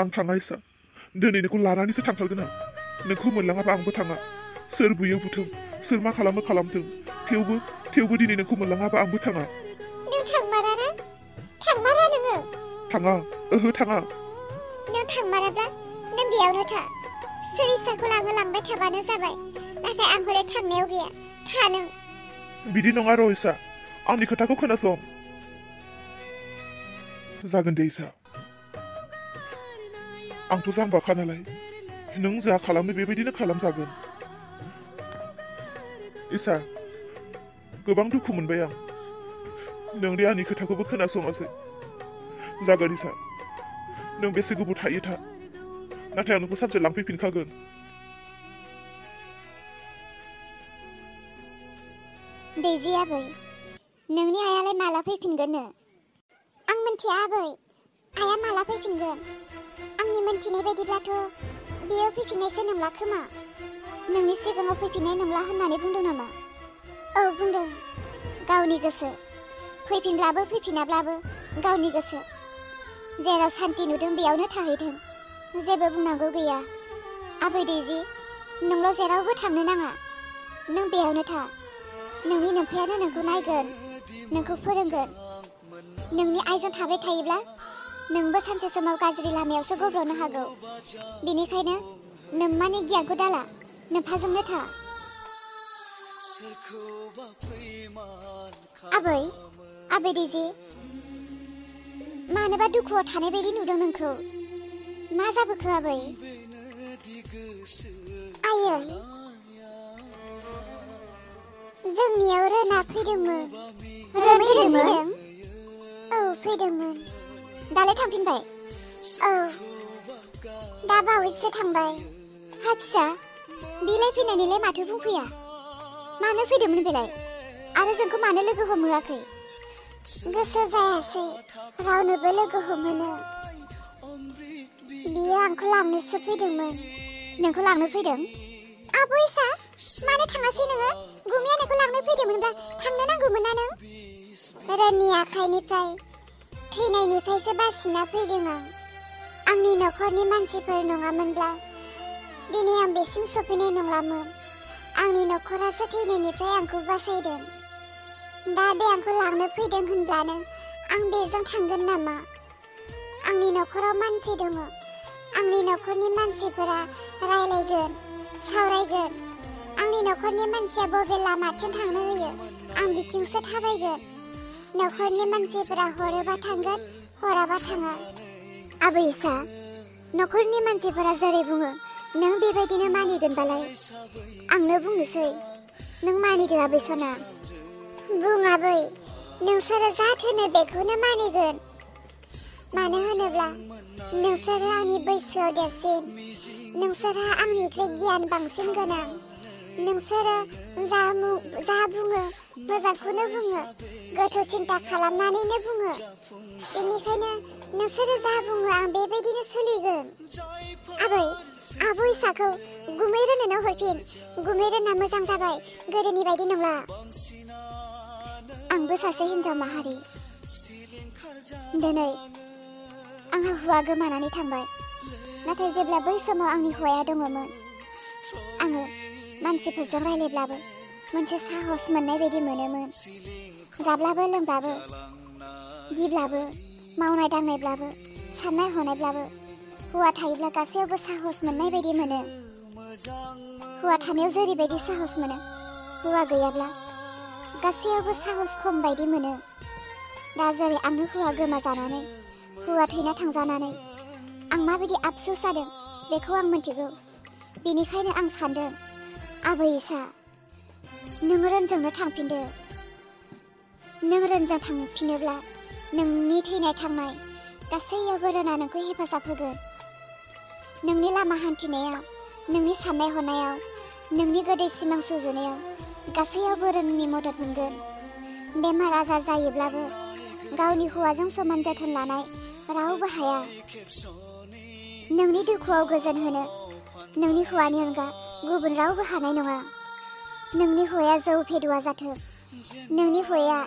आं थाङा इसा दिनै नोंखौ लानानैसो थांथारगोन आं नोंखौ मोनलाङाबा आंबो थाङा सोर बुयो बुथों सोर मा खालामो खालामथों थेवबो दिनै नोंखौ मोनलाङाबा आंबो थाङा नों थांमाराना थांमारा नोङो थाङा ओहो थाङा नों थांमाराब्ला नों बेयावनो था सोर इसाखौ लांबाय थाबानो जाबाय नाथाय आं हले थांनायाव गैया था नों बिदि नङा र' इसा आंनि खोथाखौ खोनासं जागोन दे इसा आंथ' जाम्बाखा नालाय नों जा खालामो बेबायदिनो खालामजागोन इसा गोबां दुखु मोनबाय आं नों दे आंनि खोथाखौबो खोनासङासै जागोन इसा नों बेसे गोबाव थायो था नाथाय आं नोंखौ सानसे लांफैफिनखागोन दैजि आबै नोंनि आइयालाय माला फैफिनगोननो आं मिन्थिया आबै आइया माला फैफिनगोन आंनि मिन्थिनाय बायदिब्लाथ' बियो फैफिननायसो नंला खोमा नोंनि सिगाङाव फैफिननाय नंला होननानै बुंदों नामा औ बुंदों गावनि गोसो फैफिनब्लाबो फैफिनाब्लाबो गावनि गोसो जेराव सान्ति नुदों बेयावनो थाहैथों जेबो बुंनांगौ गैया आबै दैजि नोंल' जेरावबो थांनो नाङा नों बेयावनो था नोंनि नोमफायानो नोंखौ नायगोन नोंखौ फोरोंगोन नोंनि आइजों थाबाय थायोब्ला नोंबो सानसे समाव गाज्रि लामायावसो गब्र'नो हागौ बेनिखायनो नोम्मानि गियानखौ दाला नोम्फाजोंनो था आबै दैजि मानोबा दुखुआव थानाय बायदि नुदों नोंखौ मा जाबोखो आबै आयै जोंनियाव रोना फैदोंमोन औ फैदोंमोन दालाय थांफिनबाय औ दा बावैसो थांबाय हा फिसा बिलाय फैनानैलाय माथो बुंफैया मानो फैदोंमोन बेलाय आरो जोंखौ मानो लोगो हमहोआखै गोसो जायासै रावनोबो लोगो हमहोनो बियो आंखौ लांनोसो फैदोंमोन नोंखौ लांनो फैदों आबै सा मानो थाङासै नोङो गुमिया नोंखौ लांनो फैदोंमोनब्ला थांनो नांगौमोन ना नों रोननि आखाइनिफ्राय थैनायनिफ्रायसो बासिना फैदों आंनि न'खरनि मानसिफोर नङामोनब्ला दिनै आं बेसिम सफैनाय नंलामोन आंनि न'खरासो थैनायनिफ्राय आंखौ बासायदों दा बे आंखौ लांनो फैदों होनब्लानो आं बेजों थांगोन नामा आंनि न'खराव मानसि दङ आंनि न'खरनि मानसिफोरा रायलायगोन सावरायगोन आंनि न'खरनि मानसिया बबे लामाथिं थांनो होयो आं बिथिंसो थाबायगोन न'खरनि मानसिफोरा हरोबा थांगोन हराबा थाङा आबैसा न'खरनि मानसिफोरा जेरै बुङो नों बेबायदिनो मानिगोनबालाय आंनो बुंनोसै नों मानिदो आबै सना बुं आबै नोंसोरो जा थोनो बेखौनो मानिगोन मानो होनोब्ला नोंसोरो आंनि बैसोआव देरसिन नोंसोरहा आंनिख्रुइ गियान बांसिन गोनां नोंसोरो जा बुङो मोजांखौनो बुङो गोथौ सिन्ता खालामनानैनो बुङो बेनिखायनो नोंसोरो जा बुङो आं बेबायदिनो सोलिगोन आबै इसाखौ गुमै रोनोनो हरफिन गुमै रोना मोजां जाबाय गोदोनि बायदि नंला आंबो सासे हिन्जाव माहारि दिनै आंहा हौवा गोमानानै थांबाय नाथाय जेब्ला बै समाव आंनि हौवाया दङमोन आङो मानसिफोरजों रायलायब्लाबो मोनसे साहस मोननाय बायदि मोनोमोन जाब्लाबो लोंब्लाबो गिब्लाबो मावनाय दांनायब्लाबो साननाय हनायब्लाबो हौवा थायोब्ला गासैयावबो साहस मोननाय बायदि मोनो हौवा थानायाव जेरैबायदि साहस मोनो हौवा गैयाब्ला गासैयावबो साहस खम बायदि मोनो दा जेरै आंनो हौवा गोमाजानानै हौवा थैना थांजानानै आं माबायदि आफसुस जादों बेखौ आं मिथिगौ बेनिखायनो आं सानदों आबै इसा नों रोनजोंनो थांफिनदो नों रोनजों थांफिनोब्ला नोंनि थैनाय थांनाय गासैयावबो रोना नोंखौ हेफाजाब होगोन नोंनि लामा हान्थिनायाव नोंनि साननाय हनायाव नोंनि गोदै सिमां सुजुनायाव गासैयावबो रोननि मदद मोनगोन बेमार आजार जायोब्लाबो गावनि हौवाजों समान जोथोन लानाय रावबो हाया नोंनि दुखुआव गोजोन होनो नोंनि हौवानि अनगा गुबुन रावबो हानाय नङा नोंनि हौवाया जौ फेदुआ जाथों नोंनि हौवाया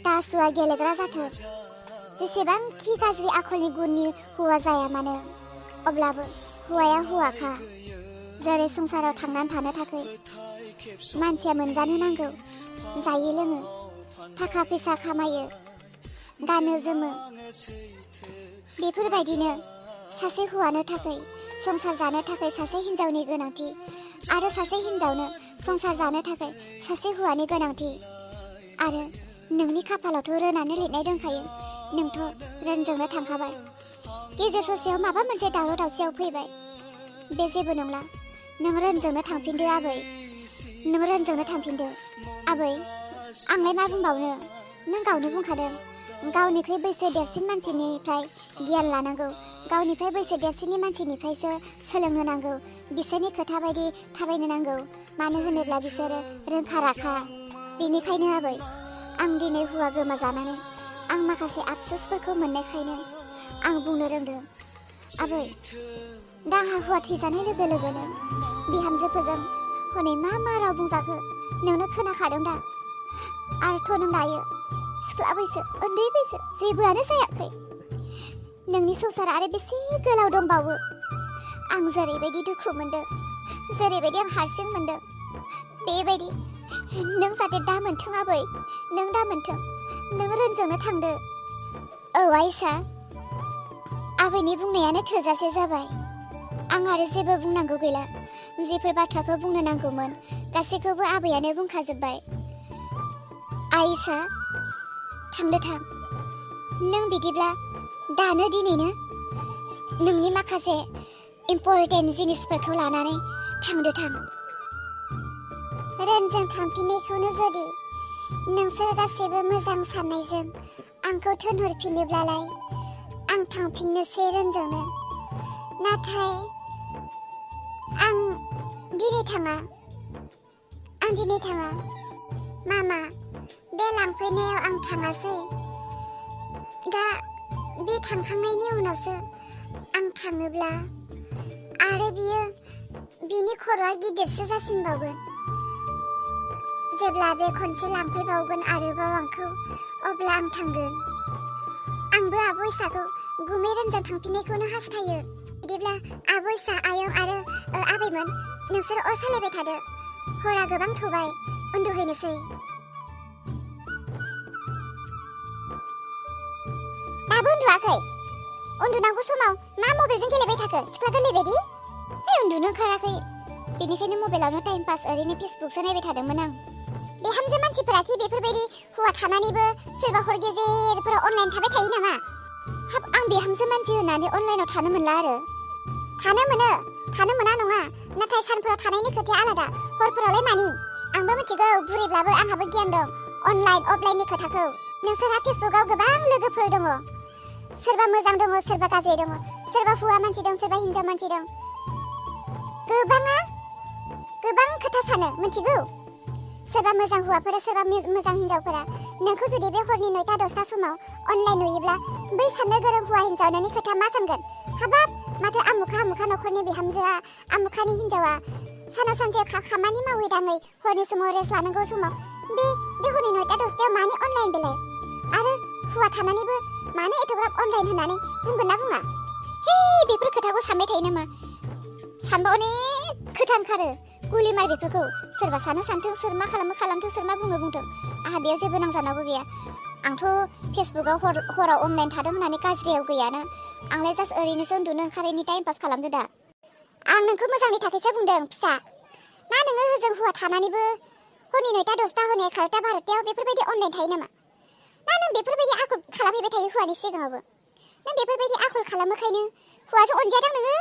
तासुआ गेलेग्रा जाथों जेसेबांखि गाज्रि आखलनि गुननि हौवा जाया मानो अब्लाबो हौवाया हौवाखा जेरै संसाराव थांनानै थानो थाखाय मानसिया मोनजानो नांगौ जायो लोङो थाखा फैसा खामायो गानो जोमो बेफोरबायदिनो सासे हौवानो थाखाय संसार जानो थाखाय सासे हिन्जावनि गोनांथि आरो सासे हिन्जावनो संसार जानो थाखाय सासे हौवानि गोनांथि आरो नोंनि खाफालावथ' रोनानै लिरनाय दंखायो नोंथ' रोनजोंनो थांखाबाय गेजेर ससेयाव माबा मोनसे दावराव दावसियाव फैबाय बे जेबो नंला नों रोनजोंनो थांफिनदो आबै नों रोनजोंनो थांफिनदो आबै आंलाय मा बुंबावनो नों गावनो बुंखादों गावनिख्रुइ बैसो देरसिन मानसिनिफ्राय गियान लानांगौ गावनिफ्राय बैसो देरसिननि मानसिनिफ्रायसो सोलोंनो नांगौ बिसोरनि खोथा बायदि थाबायनो नांगौ मानो होनोब्ला बिसोरो रोंखा राखा बेनिखायनो आबै आं दिनै हौवा गोमाजानानै आं माखासे आफसोसफोरखौ मोननायखायनो आं बुंनो रोंदों आबै दा आंहा हौवा थैजानाय लोगो लोगोनो बिहामजोफोरजों हनै मा मा राव बुंजाखो नोंनो खोनाखादों दा आरोथ' नों दायो सिख्ला बैसो उन्दै बैसो जेबोआनो जायाखै नोंनि संसारा आरो बेसे गोलाव दंबावो आं जेरैबायदि दुखु मोनदों जेरैबायदि आं हारसिं मोनदों बेबायदि नों जाहाथे दा मोनथों आबै नों दा मोनथों नों रोनजोंनो थांदो औ आइसा आबैनि बुंनायानो थोजासे जाबाय आं आरो जेबो बुंनांगौ गैला जेफोर बाथ्राखौ बुंनो नांगौमोन गासैखौबो आबैयानो बुंखाजोब्बाय आइसा थांदो थां नों बिदिब्ला दानो दिनैनो नोंनि माखासे इम्परटेन्ट जिनिसफोरखौ लानानै थांदो थां रोनजों थांफिननायखौनो जुदि नोंसोर गासैबो मोजां साननायजों आंखौ थिनहरफिनोब्लालाय आं थांफिननोसै रोनजोंनो नाथाय आं दिनै थाङा मामा बे लांफैनायाव आं थाङासै दा बे थांखांनायनि उनावसो आं थाङोब्ला आरो बिनि खर'आ गिदिरसो जासिनबावगोन जेब्ला बे खनसे लांफैबावगोन आरोबाव आंखौ अब्ला आं थांगोन आंबो आब'इसाखौ गुमै रोनजों थांफिननायखौनो हास्थायो बिदिब्ला आब'इसा आयं आरो आबैमोन नोंसोर अर सालायबाय थादो हरा गोबां थौबाय उन्दुहैनोसै दाबो उन्दुआखै उन्दुनांगौ समाव मा मबाइलजों गेलेबाय थाखो सिख्ला गोरलै बायदि उन्दुनो ओंखाराखै बेनिखायनो मबाइलावनो टाइम पास ओरैनो फेसबुकसो नायबाय थादोंमोन आं बिहामजो मानसिफोराखि बेफोरबायदि हौवा थानानैबो सोरबा हर गेजेरफोराव अनलाइन थाबाय थायो नामा हाब आं बिहामजो मानसि होननानै अनलाइनाव थानो मोनला आरो थानो मोना नङा नाथाय सानफोराव थानायनि खोथाया आलादा हरफोरावलाय मानि आंबो मिथिगौ बुरैब्लाबो आंहाबो गियान दं अनलाइन अफलाइननि खोथाखौ नोंसोरहा फेसबुकाव गोबां लोगोफोर दङ सोरबा मोजां दङ सोरबा गाज्रि दङ सोरबा हौवा मानसि दं सोरबा हिन्जाव मानसि दं गोबां खोथा सानो मिथिगौ सोरबा मोजां हौवाफोरा सोरबा मोजां हिन्जावफोरा नोंखौ जुदि बे हरनि 9टा 10टा समाव अनलाइन नुयोब्ला बै साननो गोरों हौवा हिन्जाव नोंनि खोथा मा सानगोन हाबाब माथो आमुखा न'खरनि बिहामजोआ आमुखानि हिन्जावा सानाव सानसे खामानि मावै दाङै हरनि समाव रेस्ट लानांगौ समाव बे हरनि 9टा 10टायाव मानि अनलाइन बेलाय आरो हौवा थानानैबो मानो एथ'ग्राब अनलाइन होननानै बुंगोन ना बुङा हे बेफोर खोथाखौ सानबाय थायो नामा सानबा अनेक खोथा ओंखारो गुलिमार बेफोरखौ सोरबा सानथों सोर मा खालामथों सोर मा बुंथों आंहा बेयाव जेबो नांजानांगौ गैया आंथ' फेसबुकाव हराव अनलाइन थादों होननानै गाज्रियाव गैयाना आंलाय जास्ट ओरैनोसो उन्दुनो ओंखारैनि टाइम पास खालामदो दा आं नोंखौ मोजांनि थाखायसो बुंदों फिसा ना नोङो होजों हौवा थानानैबो हरनि 9टा 10टा हरनि 11टा 12टायाव बेफोरबायदि अनलाइन थायो नामा ना नों बेफोरबायदि आखल खालामहैबाय थायो हौवानि सिगाङावबो नों बेफोरबायदि आखल खालामोखायनो हौवाजों अनजायादां नोङो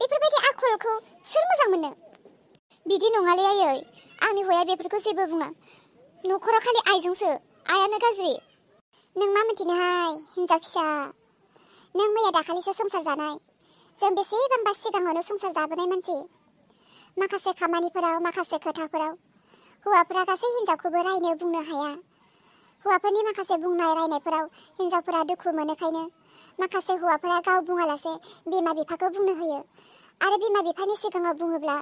बेफोरबायदि आखलखौ सोर मोजां मोनो बिदि नङालै आयै आंनि हौवाया बेफोरखौ जेबो बुङा न'खराव खालि आइजोंसो आयानो गाज्रि नों मा मिथिनोहाय हिन्जाव फिसा नों मैया दाखालिसो संसार जानाय जों बेसेबांबा सिगाङावनो संसार जाबोनाय मानसि माखासे खामानिफोराव माखासे खोथाफोराव हौवाफोरा गासै हिन्जावखौबो रायनो बुंनो हाया हौवाफोरनि माखासे बुंनाय रायनायफोराव हिन्जावफोरा दुखु मोनोखायनो माखासे हौवाफोरा गाव बुङालासे बिमा बिफाखौ बुंनो होयो आरो बिमा बिफानि सिगाङाव बुङोब्ला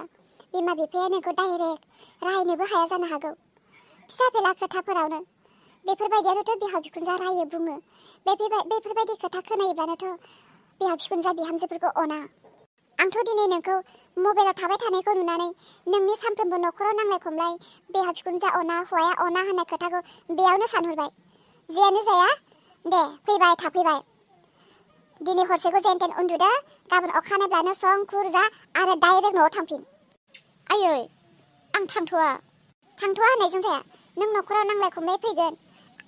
बिमा बिफाया नोंखौ डाइरेक्ट रायनोबो हाया जानो हागौ फिसा फेला खोथाफोरावनो बेफोरबायदियावनोथ' बिहाव बिखुनजोआ रायो बुङो बेफोरबायदि खोथा खोनायोब्लानोथ' बिहाव बिखुनजो बिहामजोफोरखौ अना। आंथ' दिनै नोंखौ मबाइलाव थाबाय थानायखौ नुनानै नोंनि सानफ्रोमबो न'खराव नांलाय खमलाय बिहाव बिखुनजो अना हौवाया अना होननाय खोथाखौ बेयावनो सानहरबाय। जेयानो जाया दे फैबाय थाफैबाय। दिनै हरसेखौ जेन तेन उन्दुदो, गाबोन अखानायब्लानो सं खुर जा आरो डाइरेक्ट न'आव थांफिन। आयै आं थांथ'आ होननायजों जाया। नों न'खराव नांलाय खमलाय फैगोन,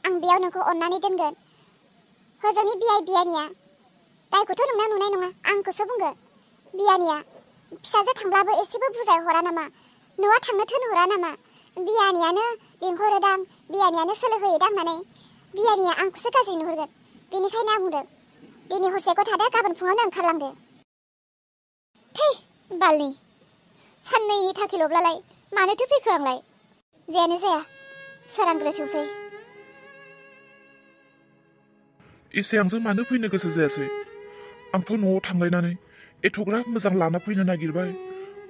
आं बेयाव नोंखौ अननानै दोनगोन। होजोंनि बियानिया दायखौथ' नोंना नुनाय नङा, आंखौसो बुंगोन। बियानिया फिसाजो थांब्लाबो एसेबो बुजाय हरा नामा? न'आ थांनो थोनहरा नामा? बियानियानो लिंहरोदां, बियानियानो सोलो होयोदां होननानै बियानिया आंखौसो गाज्रि नुहुरगोन। बेनिखायनो आं बुंदों दिनै हरसेखौ थादो, गाबोन फुङावनो ओंखारलांदो। थै बालनि साननैनि थाखायल'ब्लालाय मानोथो फैखो आंलाय? जेयानो जाया सोरांग्रोथोंसै। इसेबांजों मानो फैनो गोसो जायासै? आंथ' न'आव थांलायनानै एथ'ग्राब मोजां लाना फैनो नागिरबाय,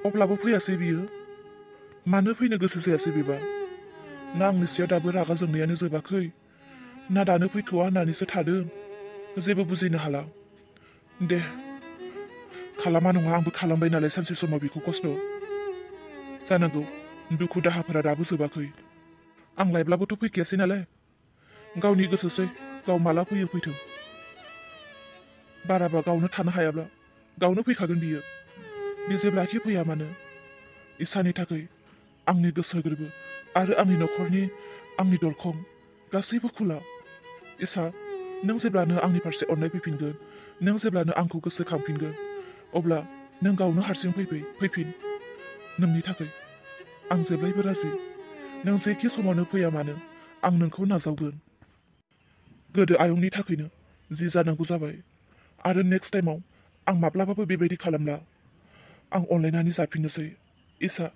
अब्लाबो फैयासै बियो। मानो फैनो गोसो जायासै बेबा? ना आंनि सायाव दाबो रागा जोंनायानो जोबाखै, ना दानो फैथ'वा होननानैसो थादों? जेबो बुजिनो हाला। दे खालामा नङा, आंबो खालामबाय नालाय सानसे समाव बेखौ खस्थ'। जानांगौ दुखु दाहाफोरा दाबो जोबाखै। आं लायब्लाबोथ' फैखायासै नालाय, गावनि गोसोसै, गाव माला फैयो फैथों। बाराबा गावनो थानो हायाब्ला गावनो फैखागोन बियो। बे जेब्लाखि फैया मानो इसानि थाखाय आंनि गोसो गोरबो आरो आंनि न'खरनि आंनि दरखं गासैबो खुला। इसा नों जेब्लानो आंनि फारसे अननाय फैफिनगोन, नों जेब्लानो आंखौ गोसोखांफिनगोन, अब्ला नों गावनो हारसिं फैफिन। नोंनि थाखाय आं जेब्लायबो राजि। नों जेखि समावनो फैया मानो आं नोंखौ नाजावगोन। गोदो आयंनि थाखायनो जि जानांगौ जाबाय, आरो नेक्स्ट टाइमाव आं माब्लाबाबो बेबायदि खालामला। आं अनलायनानै जाफिननोसै। इसा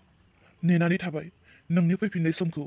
नेनानै थाबाय नोंनि फैफिननाय समखौ।